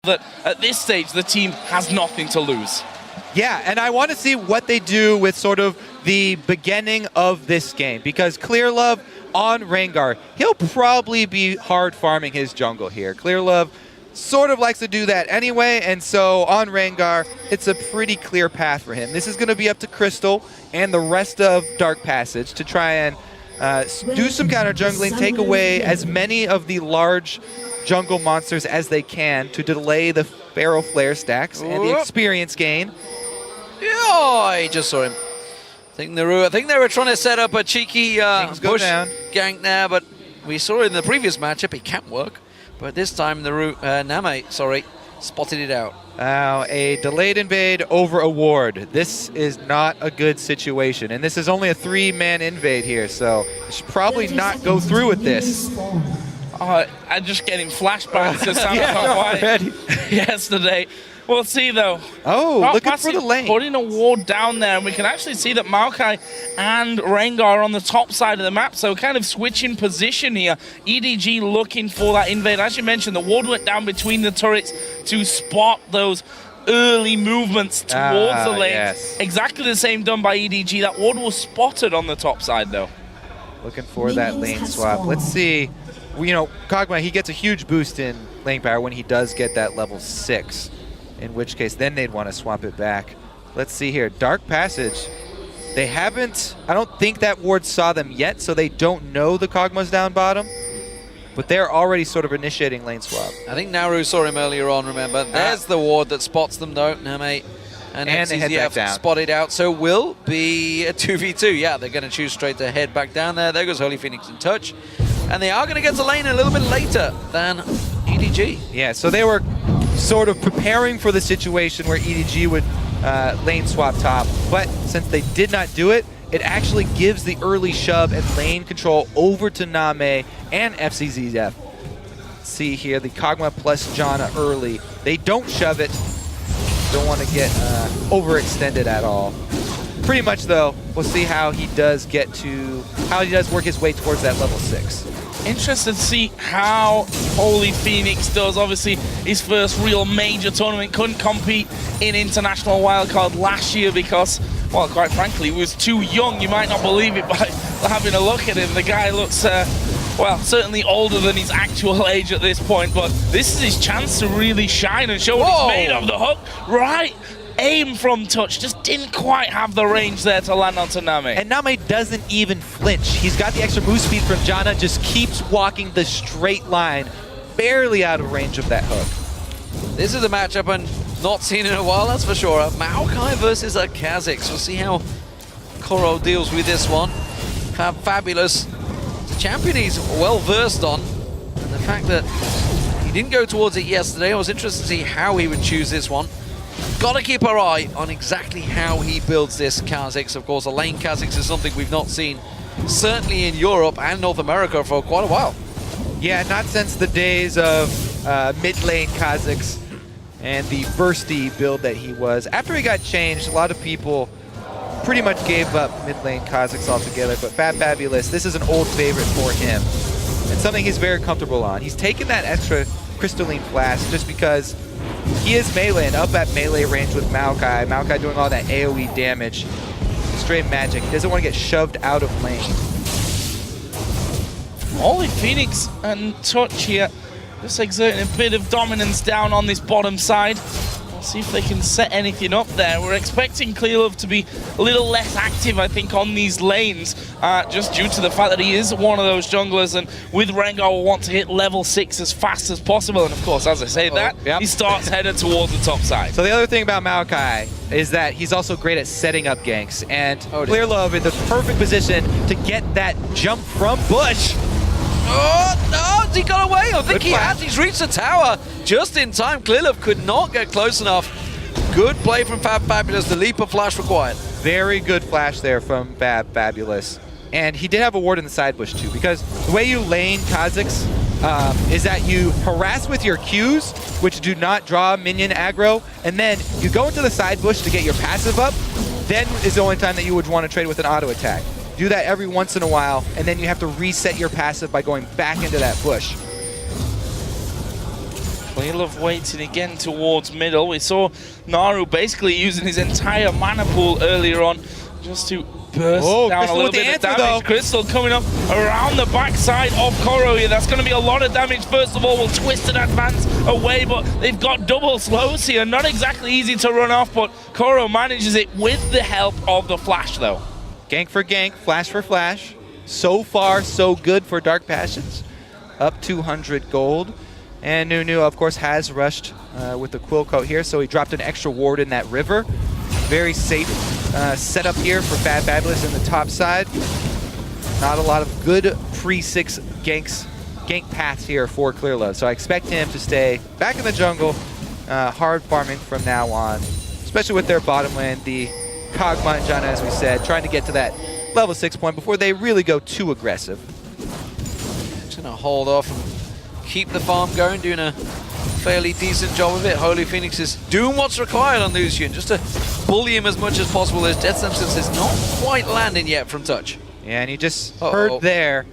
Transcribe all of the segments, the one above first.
that at this stage the team has nothing to lose. Yeah, and I want to see what they do with sort of the beginning of this game, because Clearlove on Rengar, he'll probably be hard farming his jungle here. Clearlove sort of likes to do that anyway, and so on Rengar, it's a pretty clear path for him. This is going to be up to Crystal and the rest of Dark Passage to try and do some counter jungling, take away as many of the large jungle monsters as they can to delay the Pharaoh Flare stacks and the experience gain. Oh, I just saw him. I think they were trying to set up a cheeky push gank there, but we saw in the previous matchup it can't work. But this time Name, spotted it out. A delayed invade over a ward. This is not a good situation, and this is only a 3-man invade here, so you should probably not go through with this. I'm just getting flashbacks to something yesterday. We'll see, though. Oh, looking for the lane. Putting a ward down there, and we can actually see that Maokai and Rengar are on the top side of the map, so kind of switching position here. EDG looking for that invade. As you mentioned, the ward went down between the turrets to spot those early movements towards the lane. Yes. Exactly the same done by EDG. That ward was spotted on the top side, though. Looking for that lane swap. Let's see. You know, Kog'Maw, he gets a huge boost in lane power when he does get that level 6. In which case, then they'd want to swap it back. Let's see here. Dark Passage. They haven't... I don't think that ward saw them yet, so they don't know the Kog'Maw's down bottom. But they're already sort of initiating lane swap. I think Naru saw him earlier on, remember. There's the ward that spots them, though. Name and they head back down. Spotted out, so will be a 2v2. Yeah, they're going to choose straight to head back down there. There goes Holy Phoenix in touch. And they are going to get to lane a little bit later than EDG. Yeah, so they were sort of preparing for the situation where EDG would lane swap top, but since they did not do it, it actually gives the early shove and lane control over to Name and FCZF. See here, the Kog'Maw plus Janna early. They don't shove it. Don't want to get overextended at all. Pretty much though, we'll see how he does work his way towards that level 6. Interested to see how Holy Phoenix does. Obviously, his first real major tournament. Couldn't compete in International Wildcard last year because, well, quite frankly, he was too young. You might not believe it by having a look at him. The guy looks, well, certainly older than his actual age at this point, but this is his chance to really shine and show what he's made of. The hook, right? Aim from touch, just didn't quite have the range there to land onto Name. And Name doesn't even flinch. He's got the extra move speed from Janna, just keeps walking the straight line, barely out of range of that hook. This is a matchup and not seen in a while, that's for sure. Maokai versus a Kha'Zix. We'll see how Koro deals with this one. Fabulous. The champion he's well versed on. And the fact that he didn't go towards it yesterday, I was interested to see how he would choose this one. Got to keep our eye on exactly how he builds this Kha'Zix. Of course, a lane Kha'Zix is something we've not seen, certainly in Europe and North America, for quite a while. Yeah, not since the days of mid-lane Kha'Zix and the bursty build that he was. After he got changed, a lot of people pretty much gave up mid-lane Kha'Zix altogether, but Fabulous, this is an old favorite for him. and something he's very comfortable on. He's taken that extra crystalline flask just because he is melee and up at melee range with Maokai. Maokai doing all that AoE damage. Straight magic. He doesn't want to get shoved out of lane. Holy Phoenix and Touch here, just exerting a bit of dominance down on this bottom side. We'll see if they can set anything up there. We're expecting Clearlove to be a little less active, I think, on these lanes, just due to the fact that he is one of those junglers, and with Rengar will want to hit level 6 as fast as possible. And of course, as I say he starts headed towards the top side. So the other thing about Maokai is that he's also great at setting up ganks, and Clearlove in the perfect position to get that jump from Bush. Oh, no, he got away. I think he has. He's reached the tower just in time. Clearlove could not get close enough. Good play from Fabulous. The leap of flash required. Very good flash there from Fabulous. And he did have a ward in the side bush too, because the way you lane Kha'Zix is that you harass with your Qs, which do not draw minion aggro, and then you go into the side bush to get your passive up. Then is the only time that you would want to trade with an auto attack. Do that every once in a while, and then you have to reset your passive by going back into that bush. Clearlove waiting again towards middle. We saw Naru basically using his entire mana pool earlier on just to burst down Crystal a little with the bit of answer, damage. though. Crystal coming up around the backside of Koro here. That's going to be a lot of damage. First of all, will Twisted advance away, but they've got double slows here. Not exactly easy to run off, but Koro manages it with the help of the flash, though. Gank for gank, flash for flash. So far, so good for Dark Passions. Up 200 gold. And Nunu, of course, has rushed with the Quill Coat here, so he dropped an extra ward in that river. Very safe setup here for Fabulous in the top side. Not a lot of good pre-6 gank paths here for Clearlove, so I expect him to stay back in the jungle, hard farming from now on, especially with their bottom lane, the Kog'Maw and Janna, as we said, trying to get to that level 6 point before they really go too aggressive. Just gonna hold off and keep the farm going, doing a fairly decent job of it. Holy Phoenix is doing what's required on Lucian, just to bully him as much as possible. His death sentence is not quite landing yet from touch. Yeah, and you just heard there,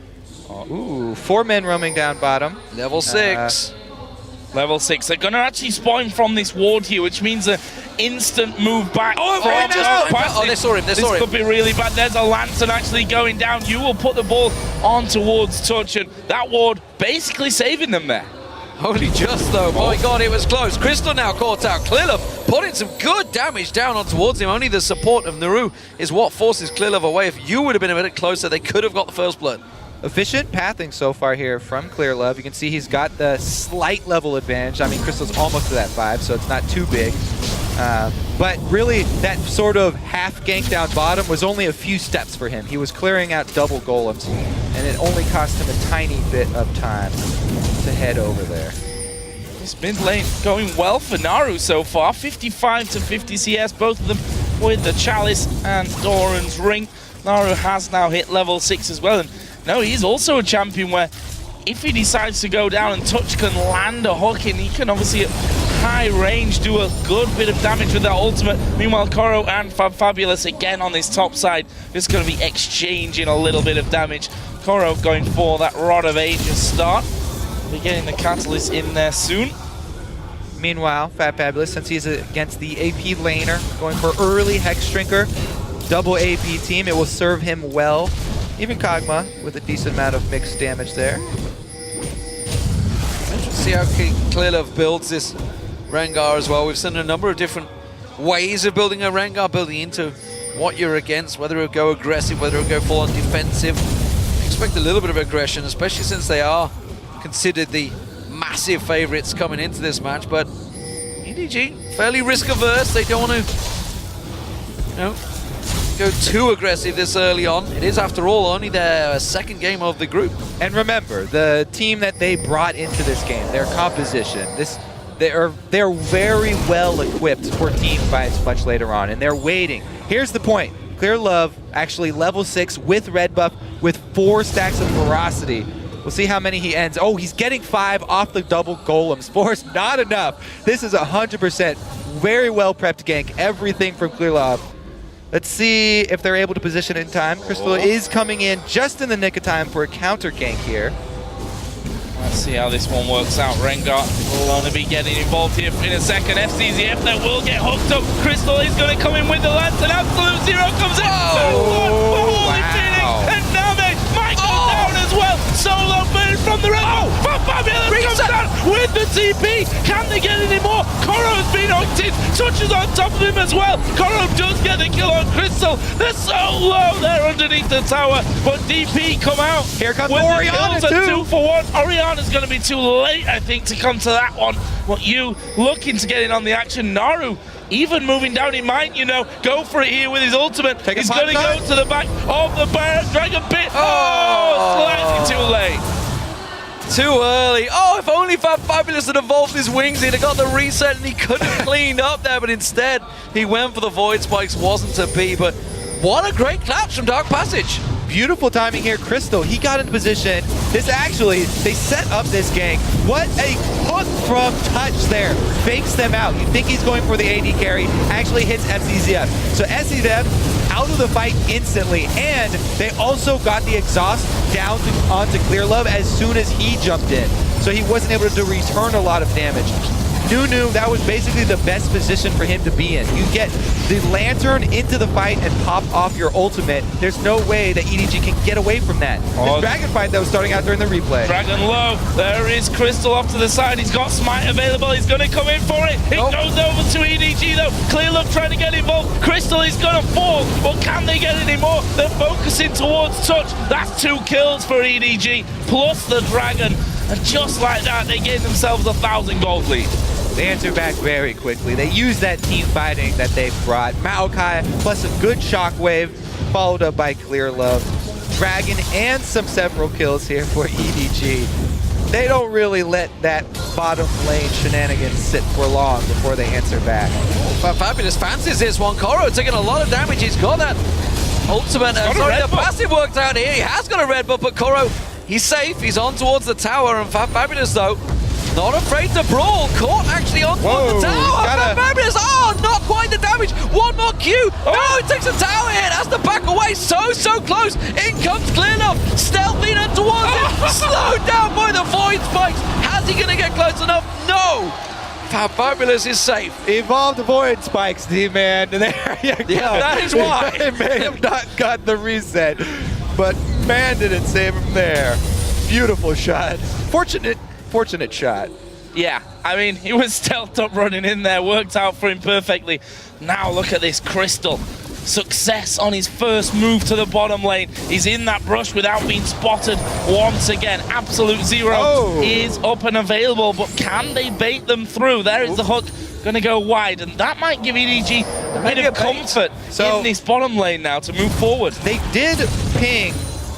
ooh, 4 men roaming down bottom. Level 6. Level 6. They're going to actually spawn from this ward here, which means an instant move back. Oh, they saw him. This could be really bad. There's a Lantern actually going down. You will put the ball on towards Touch, and that ward basically saving them there. Holy just though, my god, it was close. Crystal now caught out. Clearlove putting some good damage down on towards him. Only the support of Naru is what forces Clearlove away. If you would have been a bit closer, they could have got the first blood. Efficient pathing so far here from Clearlove. You can see he's got the slight level advantage. I mean, Crystal's almost to that 5, so it's not too big. But really, that sort of half gank down bottom was only a few steps for him. He was clearing out double golems, and it only cost him a tiny bit of time to head over there. This mid lane going well for Naru so far. 55 to 50 CS, both of them with the Chalice and Doran's Ring. Naru has now hit level 6 as well. And no, he's also a champion where if he decides to go down and Touch can land a hook in, he can obviously at high range do a good bit of damage with that ultimate. Meanwhile, Koro and Fabulous again on this top side, just going to be exchanging a little bit of damage. Koro going for that Rod of Ages start. Be getting the Catalyst in there soon. Meanwhile, Fabulous, since he's against the AP laner, going for early Hex Shrinker, double AP team, it will serve him well. Even Kog'Maw with a decent amount of mixed damage there. Interesting to see how Clearlove builds this Rengar as well. We've seen a number of different ways of building a Rengar, building into what you're against, whether it'll go aggressive, whether it'll go full on defensive. Expect a little bit of aggression, especially since they are considered the massive favorites coming into this match, but EDG fairly risk averse. They don't want to, go too aggressive this early on. It is, after all, only their second game of the group. And remember, the team that they brought into this game, their composition, they're very well equipped for team fights much later on, and they're waiting. Here's the point. Clearlove actually level 6 with red buff with 4 stacks of ferocity. We'll see how many he ends. Oh, he's getting 5 off the double golems. 4 is not enough. This is 100% very well prepped gank. Everything from Clearlove. Let's see if they're able to position in time. Crystal is coming in just in the nick of time for a counter gank here. Let's see how this one works out. Rengar will only be getting involved here in a second. FCZF that will get hooked up. Crystal is going to come in with the Lantern. Absolute Zero comes in. Holy Phoenix and Name might go down as well. Solo burn from the red. Fabulous comes down with the TP. Can they get any more? Koro's been hooked in. Touch is on top of him as well. Koro does get the kill on Crystal. They're so low there underneath the tower, but DP come out. Here comes Orianna too. 2 for 1. Orianna's going to be too late, I think, to come to that one. But you looking to get in on the action. Naru even moving down, he might, go for it here with his ultimate. He's going to go to the back of the Dragon Pit. Slightly too late. Too early. Oh, if only Fabulous had evolved his wings, he'd have got the reset and he could have cleaned up there, but instead he went for the Void Spikes. Wasn't to be, but what a great clutch from Dark Passage. Beautiful timing here. Crystal, he got in position. They set up this gank. What a hook from Touch there. Fakes them out. You think he's going for the AD carry. Actually hits FCZF. So FCZF out of the fight instantly. And they also got the exhaust down onto Clearlove as soon as he jumped in. so he wasn't able to return a lot of damage. Nunu, that was basically the best position for him to be in. You get the Lantern into the fight and pop off your ultimate. There's no way that EDG can get away from that. This Dragon fight that was starting out during the replay. Dragon low. There is Crystal off to the side. He's got Smite available. He's going to come in for it. It goes over to EDG though. Clearlove trying to get involved. Crystal is going to fall, but can they get any more? They're focusing towards Touch. That's 2 kills for EDG, plus the Dragon. And just like that, they gave themselves a 1,000 gold lead. They answer back very quickly. They use that team fighting that they've brought. Maokai plus a good shockwave, followed up by Clearlove. Dragon and some several kills here for EDG. They don't really let that bottom lane shenanigans sit for long before they answer back. But Fabulous fancies this one. Koro taking a lot of damage. He's got that ultimate. Sorry, the passive worked out here. He has got a red buff, but Koro, he's safe. He's on towards the tower, and Fabulous though, not afraid to brawl. Caught actually on towards the tower. Fabulous, not quite the damage. One more Q. No, it takes a tower hit. Has to back away. So close. In comes Clearlove. Stealthy and towards him. Slowed down by the Void Spikes. How's he going to get close enough? No. Fabulous is safe. Evolved Void Spikes, D-Man. There you go. Yeah, that is why. They may have not got the reset, but man, did it save him there. Beautiful shot. Fortunate shot. Yeah, I mean, he was stealthed up running in there, worked out for him perfectly. Now look at this Crystal. Success on his first move to the bottom lane. He's in that brush without being spotted once again. Absolute Zero is up and available, but can they bait them through? There is the hook, gonna go wide, and that might give EDG a bit of comfort in this bottom lane now to move forward. They did ping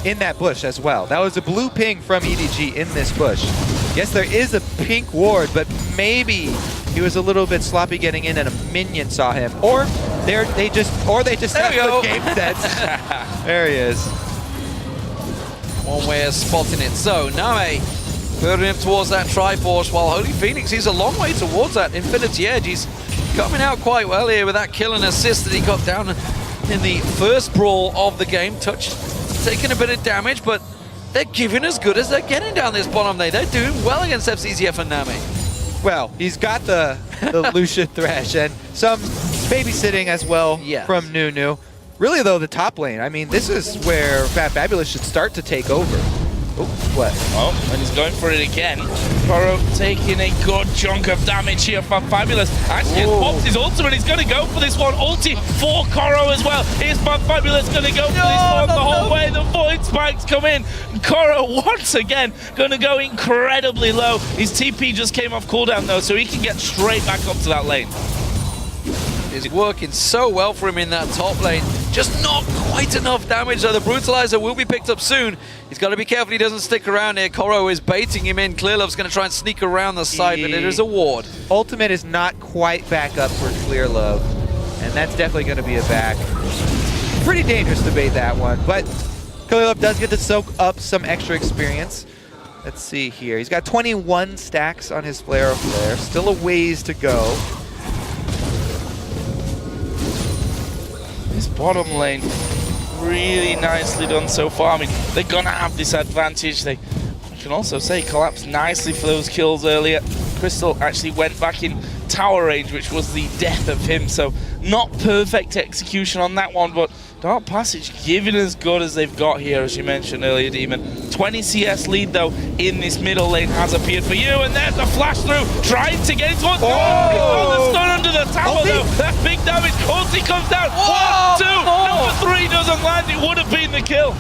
in that bush as well. That was a blue ping from EDG in this bush. Yes, there is a pink ward, but maybe he was a little bit sloppy getting in and a minion saw him. Or they just have the game sense. There he is. One way of spotting it. So Name putting him towards that Triforce, while Holy Phoenix, he's a long way towards that Infinity Edge. He's coming out quite well here with that kill and assist that he got down in the first brawl of the game. Touch taking a bit of damage, but they're giving as good as they're getting down this bottom lane. They're doing well against FCZF and Nami. Well, he's got the Lucian Thresh and some babysitting as well from Nunu. Really, though, the top lane, I mean, this is where Fabulous should start to take over. Oh, what? Oh, and he's going for it again. Koro taking a good chunk of damage here from Fabulous. Actually, has popped his ultimate. He's going to go for this one. Ulti for Koro as well. Is Fabulous going to go for this one the whole way? The Void Spikes come in. Koro, once again, going to go incredibly low. His TP just came off cooldown, though, so he can get straight back up to that lane. Is working so well for him in that top lane. Just not quite enough damage, though. The Brutalizer will be picked up soon. He's got to be careful he doesn't stick around here. Koro is baiting him in. Clearlove's going to try and sneak around the side, but it is a ward. Ultimate is not quite back up for Clearlove, and that's definitely going to be a back. Pretty dangerous to bait that one, but Clearlove does get to soak up some extra experience. Let's see here. He's got 21 stacks on his Flare of Flare. Still a ways to go. This bottom lane, really nicely done so far. I mean, they're gonna have this advantage. I can also say collapsed nicely for those kills earlier. Crystal actually went back in tower range, which was the death of him. So not perfect execution on that one, but Dark Passage giving as good as they've got here, as you mentioned earlier, Demon. 20 CS lead, though, in this middle lane has appeared for you, and there's the flash through, trying to get it towards the stun under the tower, though. That's big damage. Ulti comes down. 1, 2, number 3 doesn't land. It would have been the kill.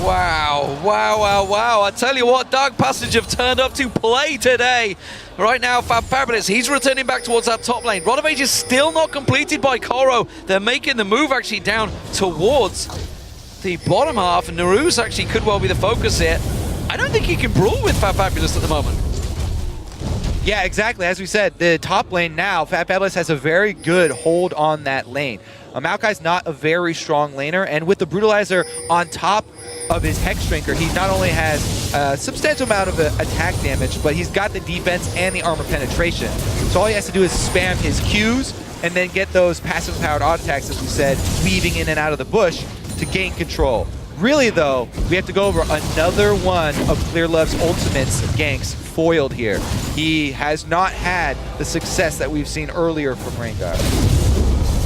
Wow, wow, wow, wow. I tell you what, Dark Passage have turned up to play today. Right now, Fabulous, he's returning back towards that top lane. Rod of Age is still not completed by Koro. They're making the move actually down towards the bottom half, and Naru's actually could well be the focus here. I don't think he can brawl with Fabulous at the moment. Yeah, exactly. As we said, the top lane now, Fabulous has a very good hold on that lane. Maokai's not a very strong laner, and with the Brutalizer on top of his Hex Drinker, he not only has a substantial amount of attack damage, but he's got the defense and the armor penetration. So all he has to do is spam his Qs and then get those passive powered auto attacks, as we said, weaving in and out of the bush to gain control. Really, though, we have to go over another one of Clearlove's ultimates ganks foiled here. He has not had the success that we've seen earlier from Rengar.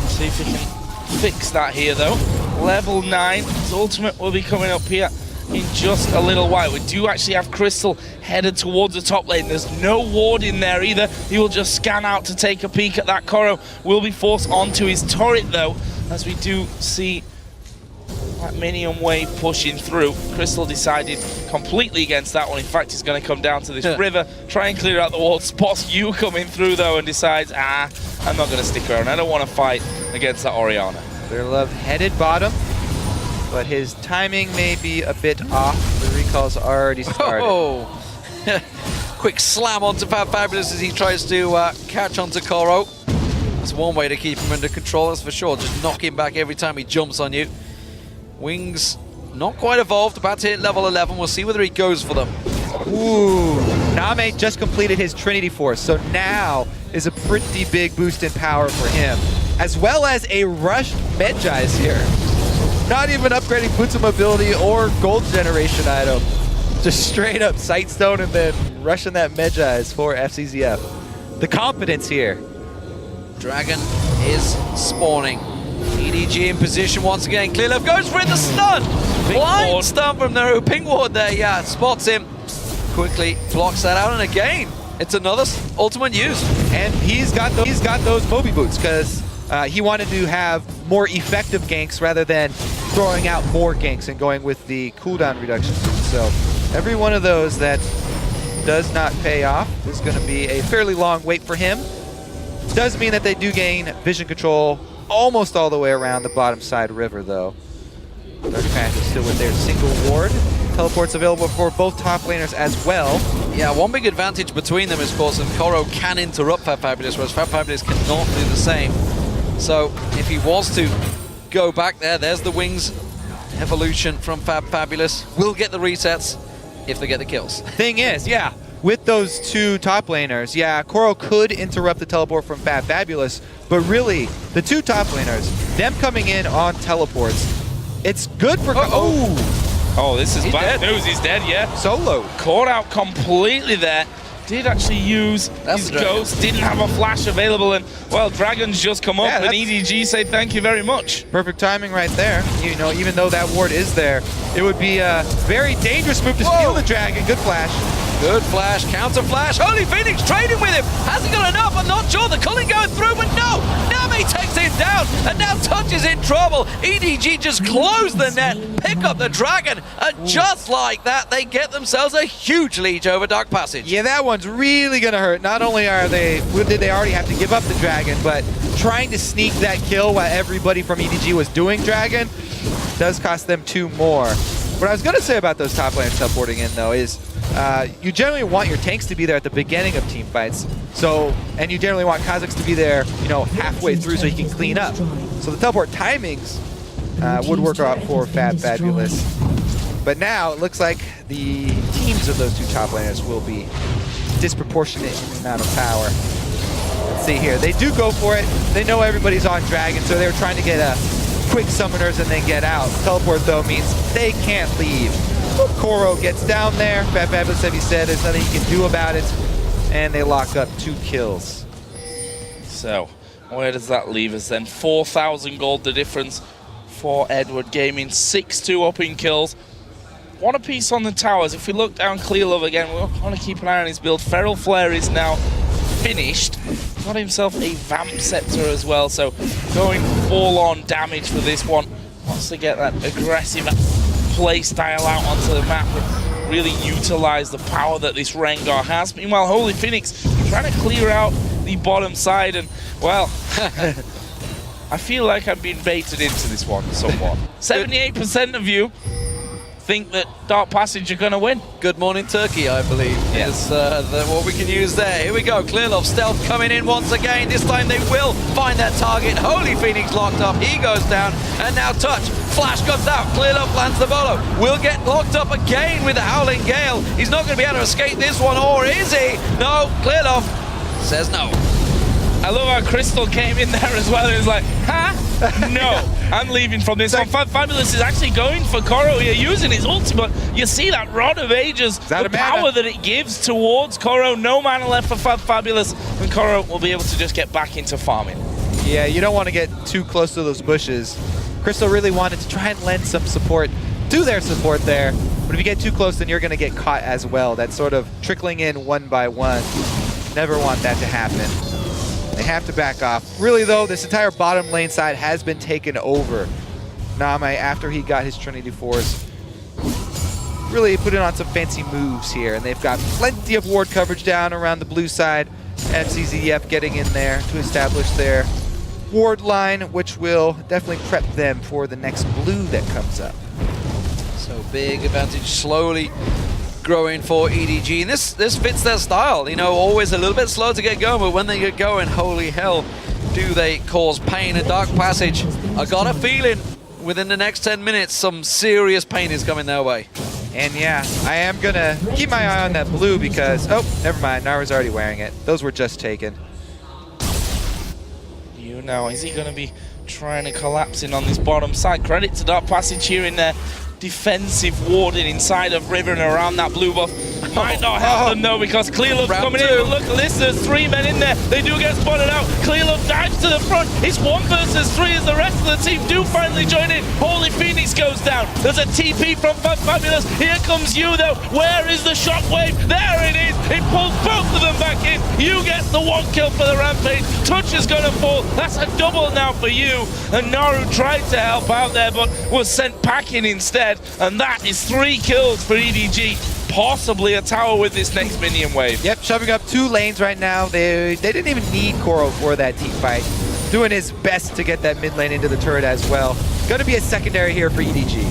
See if he can fix that here, though. Level 9, his ultimate will be coming up here in just a little while. We do actually have Crystal headed towards the top lane. There's no ward in there either. He will just scan out to take a peek at that. Koro will be forced onto his turret, though, as we do see that minion wave pushing through. Crystal decided completely against that one. In fact, he's going to come down to this river, try and clear out the wall. Spots you coming through, though, and decides, I'm not going to stick around. I don't want to fight against that Orianna. Clearlove headed bottom, but his timing may be a bit off. The recall's already started. Oh. Quick slam onto Fabulous as he tries to catch onto Koro. That's one way to keep him under control, that's for sure. Just knock him back every time he jumps on you. Wings not quite evolved, about to hit level 11. We'll see whether he goes for them. Ooh, Name just completed his Trinity Force, so now is a pretty big boost in power for him. As well as a rushed Medjai's here. Not even upgrading boots of mobility or gold generation item. Just straight up Sightstone and then rushing that Medjai's for FCZF. The confidence here. Dragon is spawning. EDG in position once again. Clearlove goes for it, the stun! Blind stun from the pink ward there, yeah, spots him. Quickly blocks that out, and again, it's another ultimate use. And he's got those Moby boots because he wanted to have more effective ganks rather than throwing out more ganks and going with the cooldown reduction. So every one of those that does not pay off is going to be a fairly long wait for him. Does mean that they do gain vision control almost all the way around the bottom side river, though. Dark Panther still with their single ward. Teleports available for both top laners as well. Yeah, one big advantage between them is, of course, that Koro can interrupt Fabulous, whereas Fabulous cannot do the same. So if he was to go back there's the Wings evolution from Fabulous. We'll get the resets if they get the kills. Thing is, yeah, with those two top laners, yeah, Koro could interrupt the teleport from Fabulous, but really, the two top laners, them coming in on teleports, it's good for... Oh, this is He's bad dead. news. He's dead, yeah. Solo. Caught out completely there. Did actually use his ghost, didn't have a flash available, and, well, Dragon's just come up, and EDG say thank you very much. Perfect timing right there. You know, even though that ward is there, it would be a very dangerous move to steal the Dragon. Good flash. Good flash, counter flash. Holy Phoenix trading with him. Hasn't got enough. I'm not sure. The culling going through, but no. Nami takes him down, and now Touch is in trouble. EDG just close the net, pick up the Dragon, and just like that, they get themselves a huge lead over Dark Passage. Yeah, that one's really going to hurt. Not only did they already have to give up the Dragon, but trying to sneak that kill while everybody from EDG was doing Dragon does cost them 2 more. What I was going to say about those top laners teleporting in, though, is you generally want your tanks to be there at the beginning of team fights. So, and you generally want Kha'Zix to be there, you know, halfway through so he can clean up. So the teleport timings would work out for Fabulous. But now it looks like the teams of those two top laners will be disproportionate in the amount of power. Let's see here. They do go for it. They know everybody's on Dragon, so they're trying to get quick summoners and then get out. Teleport, though, means they can't leave. Koro gets down there. Fabulous, as he said, there's nothing he can do about it. And they lock up 2 kills. So, where does that leave us then? 4,000 gold the difference for Edward Gaming. 6-2 up in kills. One apiece on the towers. If we look down Clearlove again, we want to keep an eye on his build. Feral Flare is now finished. Got himself a Vamp Scepter as well, so going full-on damage for this one. Wants to get that aggressive play style out onto the map and really utilize the power that this Rengar has. Meanwhile, Holy Phoenix trying to clear out the bottom side, and, well, I feel like I'm being baited into this one somewhat. 78% of you think that Dark Passage are going to win. Good morning, Turkey, I believe, is what we can use there. Here we go. Clearlove Stealth coming in once again. This time they will find that target. Holy Phoenix locked up. He goes down. And now Touch. Flash comes out. Clearlove lands the bolo. Will get locked up again with the Howling Gale. He's not going to be able to escape this one, or is he? No. Clearlove says no. I love how Crystal came in there as well. He was like, huh? No, I'm leaving from this one. Fabulous is actually going for Koro here, using his ultimate. You see that Rod of Ages, the power that it gives towards Koro. No mana left for Fabulous, and Koro will be able to just get back into farming. Yeah, you don't want to get too close to those bushes. Crystal really wanted to try and lend some support to their support there, but if you get too close, then you're going to get caught as well. That's sort of trickling in one by one. Never want that to happen. They have to back off. Really though, this entire bottom lane side has been taken over. Name, after he got his Trinity Force, really putting on some fancy moves here, and they've got plenty of ward coverage down around the blue side. FCZF getting in there to establish their ward line, which will definitely prep them for the next blue that comes up. So big advantage slowly growing for EDG, and this fits their style. You know, always a little bit slow to get going, but when they get going, holy hell, do they cause pain. And Dark Passage, I got a feeling within the next 10 minutes, some serious pain is coming their way. And yeah, I am gonna keep my eye on that blue because, oh, never mind, Nara's already wearing it. Those were just taken. You know, is he gonna be trying to collapse in on this bottom side? Credit to Dark Passage here in there. Defensive warding inside of River and around that blue buff. Might not help them though, because Clearlove's coming in. Look at this, there's 3 men in there. They do get spotted out. Clearlove dives to the front. It's 1 versus 3 as the rest of the team do finally join in. Holy Phoenix goes down. There's a TP from Fabulous. Here comes you though. Where is the shockwave? There it is. It pulls both of them back in. You get the 1 kill for the Rampage. Touch is gonna fall. That's a double now for you. And Naru tried to help out there, but was sent packing instead. And that is 3 kills for EDG. Possibly a tower with this next minion wave. Yep, shoving up 2 lanes right now. They didn't even need Koro for that team fight. Doing his best to get that mid lane into the turret as well. Gonna be a secondary here for EDG.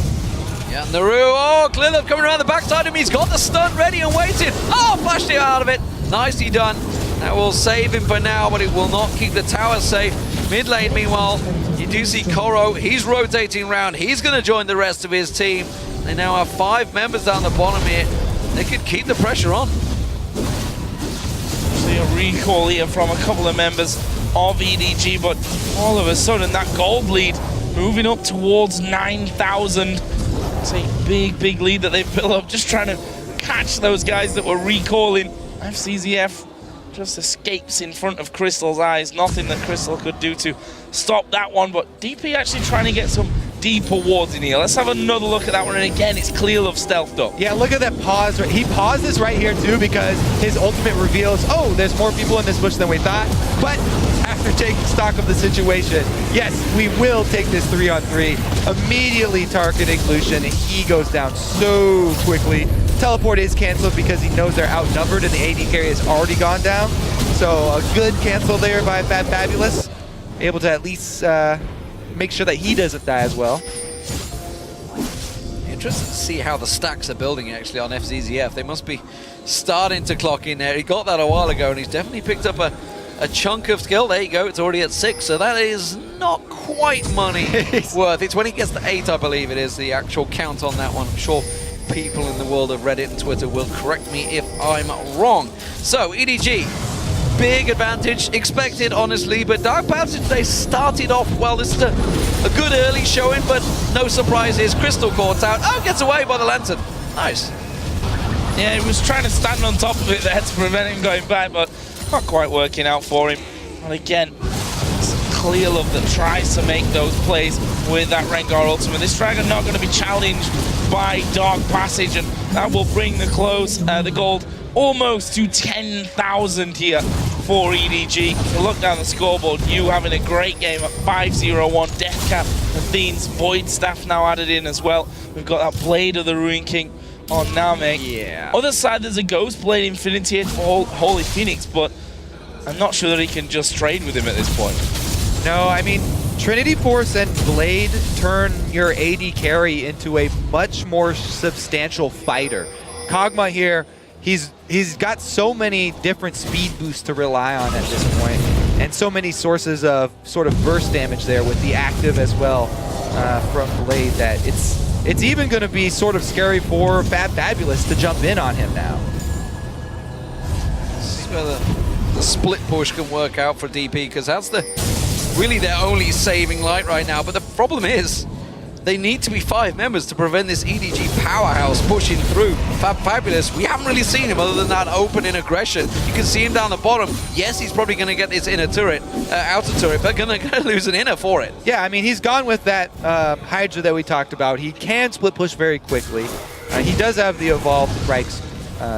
Yeah, Naru, oh, Clearlove coming around the backside of him. He's got the stun ready and waiting. Oh, flashed it out of it. Nicely done. That will save him for now, but it will not keep the tower safe. Mid lane, meanwhile, you do see Koro. He's rotating around. He's going to join the rest of his team. They now have 5 members down the bottom here. They could keep the pressure on. See a recall here from a couple of members of EDG, but all of a sudden that gold lead moving up towards 9,000. It's a big, big lead that they've built up, just trying to catch those guys that were recalling. FCZF just escapes in front of Crystal's eyes. Nothing that Crystal could do to stop that one, but DP actually trying to get some deeper wards in here. Let's have another look at that one, and again, it's Clearlove stealthed up. Yeah, look at that pause. He pauses right here too because his ultimate reveals, oh, there's more people in this bush than we thought. But after taking stock of the situation, yes, we will take this 3-on-3. Immediately targeting Lucian, and he goes down so quickly. Teleport is canceled because he knows they're outnumbered and the AD carry has already gone down. So a good cancel there by Fabulous. Able to at least make sure that he doesn't die as well. Interesting to see how the stacks are building actually on FZZF. They must be starting to clock in there. He got that a while ago and he's definitely picked up a chunk of skill. There you go, it's already at 6, so that is not quite money worth. It's when he gets to 8, I believe it is, the actual count on that one. I'm sure people in the world of Reddit and Twitter will correct me if I'm wrong. So, EDG, big advantage expected, honestly, but Dark Passage, they started off well. This is a good early showing, but no surprises. Crystal caught out. Oh, gets away by the Lantern. Nice. Yeah, he was trying to stand on top of it there to prevent him going back, but not quite working out for him. And again, it's Clearlove that tries to make those plays with that Rengar ultimate. This Dragon not going to be challenged by Dark Passage, and that will bring the gold almost to 10,000 here for EDG. If you look down the scoreboard, you having a great game at 5-0-1. Deathcap, Athene's Void Staff now added in as well. We've got that Blade of the Ruin King on Name. Yeah. Other side, there's a Ghost Blade Infinity for Holy Phoenix, but I'm not sure that he can just trade with him at this point. No, I mean, Trinity Force and Blade turn your AD carry into a much more substantial fighter. Kog'Maw here, he's got so many different speed boosts to rely on at this point, and so many sources of sort of burst damage there with the active as well from Blade, that it's even going to be sort of scary for Fabulous to jump in on him now. This is where the the split push can work out for DP, because that's really their only saving light right now. But the problem is, they need to be 5 members to prevent this EDG powerhouse pushing through. Fabulous, we haven't really seen him other than that opening aggression. You can see him down the bottom. Yes, he's probably going to get this inner turret, outer turret, but going to lose an inner for it. Yeah, I mean, he's gone with that Hydra that we talked about. He can split push very quickly. He does have the evolved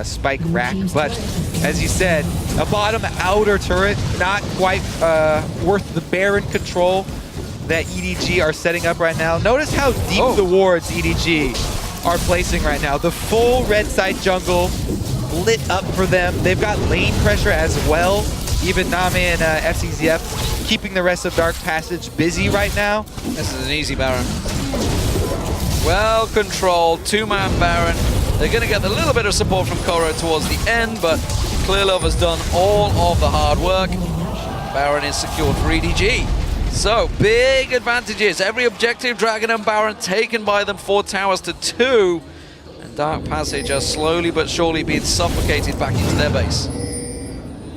spike rack, but as you said, a bottom outer turret, not quite worth the Baron control that EDG are setting up right now. Notice how deep the wards EDG are placing right now. The full red side jungle lit up for them. They've got lane pressure as well. Even Name and FCZF keeping the rest of Dark Passage busy right now. This is an easy Baron. Well controlled, 2-man Baron. They're going to get a little bit of support from Koro towards the end, but Clearlove has done all of the hard work. Baron is secured for EDG. So, big advantages. Every objective, Dragon and Baron, taken by them, 4 towers to 2. And Dark Passage are slowly but surely being suffocated back into their base.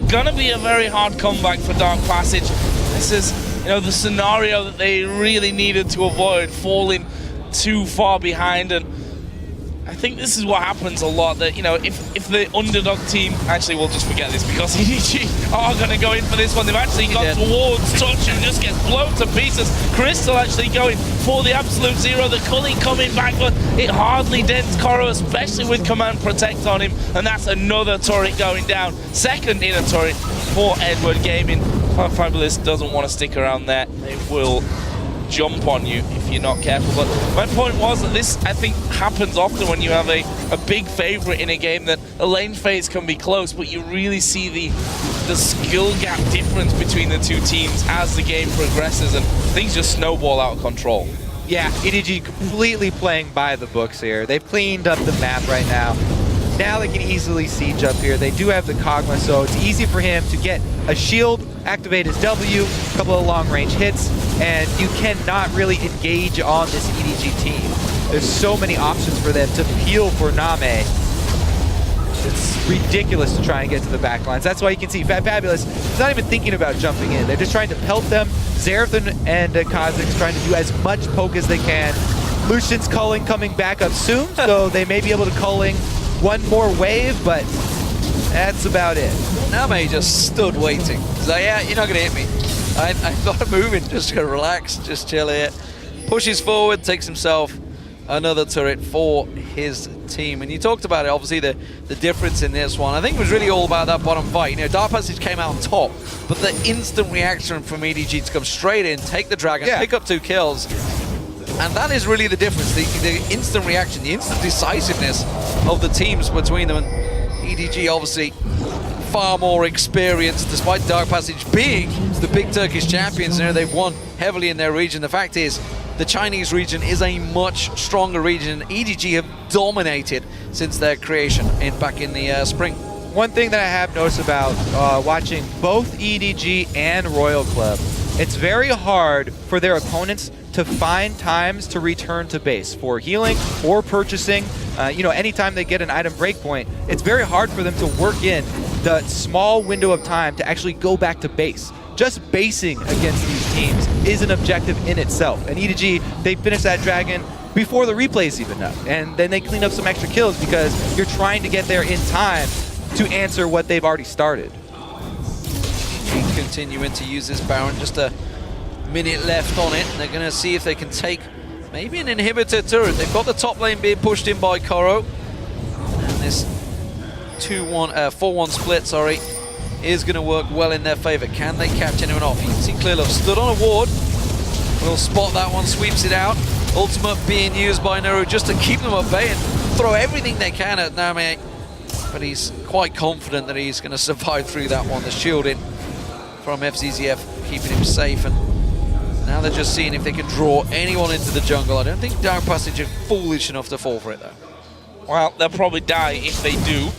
Gonna be a very hard comeback for Dark Passage. This is, you know, the scenario that they really needed to avoid, falling too far behind. And I think this is what happens a lot, that, you know, if the underdog team, actually we'll just forget this because EDG are going to go in for this one. They've actually got towards Touch and just gets blown to pieces. Crystal actually going for the absolute zero. The Culling coming back, but it hardly dents Koro, especially with Command Protect on him, and that's another turret going down. Second inner turret for Edward Gaming. Fabulous doesn't want to stick around there. They will jump on you if you're not careful. But my point was that this, I think, happens often when you have a big favorite in a game, that a lane phase can be close, but you really see the skill gap difference between the two teams as the game progresses, and things just snowball out of control. Yeah, EDG completely playing by the books here. They've cleaned up the map right now. Now they can easily siege up here. They do have the Kog'Maw, so it's easy for him to get a shield, activate his W, a couple of long-range hits, and you cannot really engage on this EDG team. There's so many options for them to peel for Name. It's ridiculous to try and get to the back lines. That's why you can see Fabulous is not even thinking about jumping in. They're just trying to pelt them. Xerath and Kha'Zix trying to do as much poke as they can. Lucian's culling coming back up soon, so they may be able to culling one more wave, but that's about it. Name just stood waiting. He's like, yeah, you're not going to hit me. I'm not moving, just going to relax, just chill here. Pushes forward, takes himself another turret for his team. And you talked about it, obviously, the difference in this one. I think it was really all about that bottom fight. You know, Dark Passage came out on top, but the instant reaction from EDG to come straight in, take the Dragon, pick up 2 kills, and that is really the difference, the instant reaction, the instant decisiveness of the teams between them. And EDG obviously far more experienced, despite Dark Passage being the big Turkish champions. You know, they've won heavily in their region. The fact is, the Chinese region is a much stronger region. EDG have dominated since their creation back in the spring. One thing that I have noticed about watching both EDG and Royal Club, it's very hard for their opponents to find times to return to base for healing or purchasing. You know, anytime they get an item breakpoint, it's very hard for them to work in the small window of time to actually go back to base. Just basing against these teams is an objective in itself. And EDG, they finish that Dragon before the replay's even up. And then they clean up some extra kills because you're trying to get there in time to answer what they've already started. Continuing to use this Baron, just a minute left on it. They're going to see if they can take maybe an inhibitor turret. They've got the top lane being pushed in by Koro. And this 4-1 split, sorry, is going to work well in their favor. Can they catch anyone off? You can see Clearlove stood on a ward. Will spot that one, sweeps it out. Ultimate being used by Naru just to keep them at bay and throw everything they can at Name. But he's quite confident that he's going to survive through that one. The shielding from FCZF keeping him safe, and now they're just seeing if they can draw anyone into the jungle. I don't think Dark Passage are foolish enough to fall for it, though. Well, they'll probably die if they do.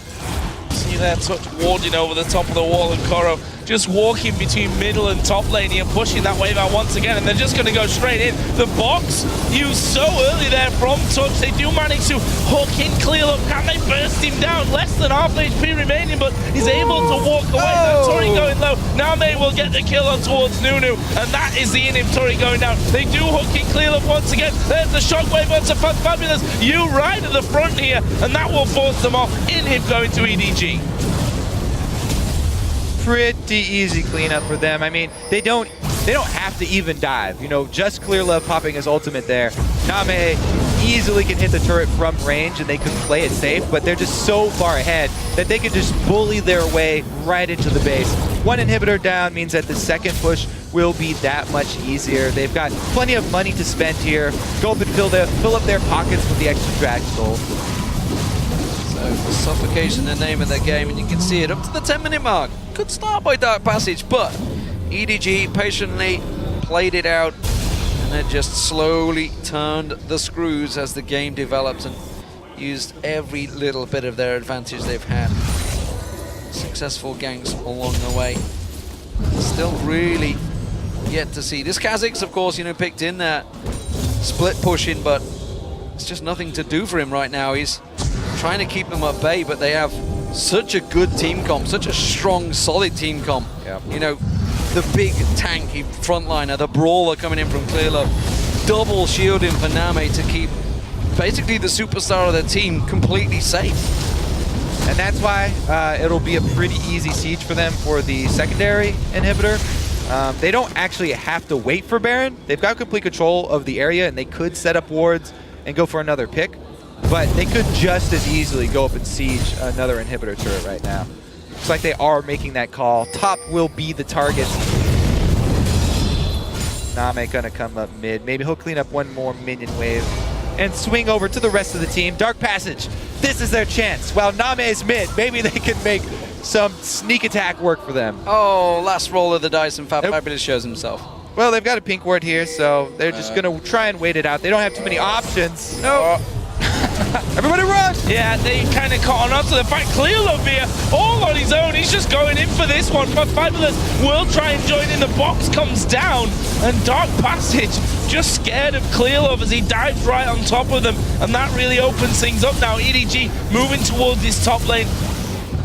See there, Touch warding over the top of the wall, and Koro just walking between middle and top lane here, pushing that wave out once again, and they're just going to go straight in. The box used so early there from Touch. They do manage to hook in Clearlove. Can they burst him down? Less than half HP remaining, but he's able to walk away. That Tori going low. Now they will get the kill on towards Nunu, and that is the Inhib Tori going down. They do hook in Clearlove once again. There's the shockwave onto Fabulous. You right at the front here, and that will force them off. Inhib going to EDG. Pretty easy cleanup for them. I mean, they don't have to even dive. You know, just Clearlove popping his ultimate there. Name easily can hit the turret from range and they could play it safe, but they're just so far ahead that they can just bully their way right into the base. One inhibitor down means that the second push will be that much easier. They've got plenty of money to spend here. Go up and fill up their pockets with the extra Dragon Gold. So suffocation, the name of the game, and you can see it up to the 10-minute mark. Good start by Dark Passage, but EDG patiently played it out and then just slowly turned the screws as the game developed and used every little bit of their advantage they've had. Successful ganks along the way. Still really yet to see. This Kha'Zix, of course, you know, picked in that split pushing, but it's just nothing to do for him right now. He's trying to keep them at bay, but they have such a good team comp, such a strong, solid team comp. Yep. You know, the big tanky frontliner, the brawler coming in from Clearlove, double shielding for Name to keep basically the superstar of the team completely safe. And that's why it'll be a pretty easy siege for them for the secondary inhibitor. They don't actually have to wait for Baron. They've got complete control of the area and they could set up wards and go for another pick. But they could just as easily go up and siege another inhibitor turret right now. Looks like they are making that call. Top will be the target. Name gonna come up mid. Maybe he'll clean up one more minion wave and swing over to the rest of the team. Dark Passage, this is their chance. While Name is mid, maybe they can make some sneak attack work for them. Oh, last roll of the dice and Fabulous shows himself. Well, they've got a pink ward here, so they're just gonna try and wait it out. They don't have too many options. No. Everybody run! Yeah, they kind of caught on to the fact Clearlove here, all on his own. He's just going in for this one. But Fabulous will try and join in. The box comes down, and Dark Passage just scared of Clearlove as he dives right on top of them. And that really opens things up now. EDG moving towards this top lane.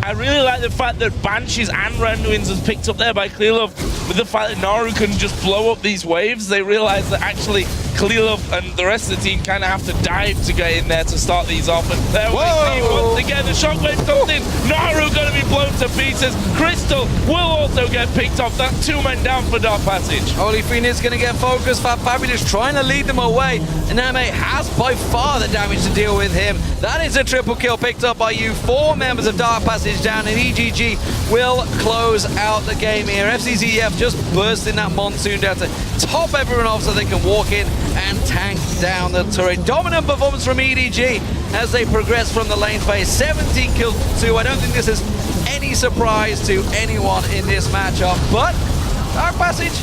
I really like the fact that Banshees and Randuin's was picked up there by Clearlove. With the fact that Naru can just blow up these waves, they realize that actually Clearlove and the rest of the team kind of have to dive to get in there to start these off. And there we see once again the shockwave comes in. Naru going to be blown to pieces. Crystal will also get picked off. That's 2 men down for Dark Passage. Holy Phoenix going to get focused. Fabulous trying to lead them away. And Name has by far the damage to deal with him. That is a triple kill picked up by you. 4 members of Dark Passage down, and EGG will close out the game here. FCZF just bursting that monsoon down to top everyone off so they can walk in and tank down the turret. Dominant performance from EDG as they progress from the lane phase. 17 kills to 2. I don't think this is any surprise to anyone in this matchup, but Dark Passage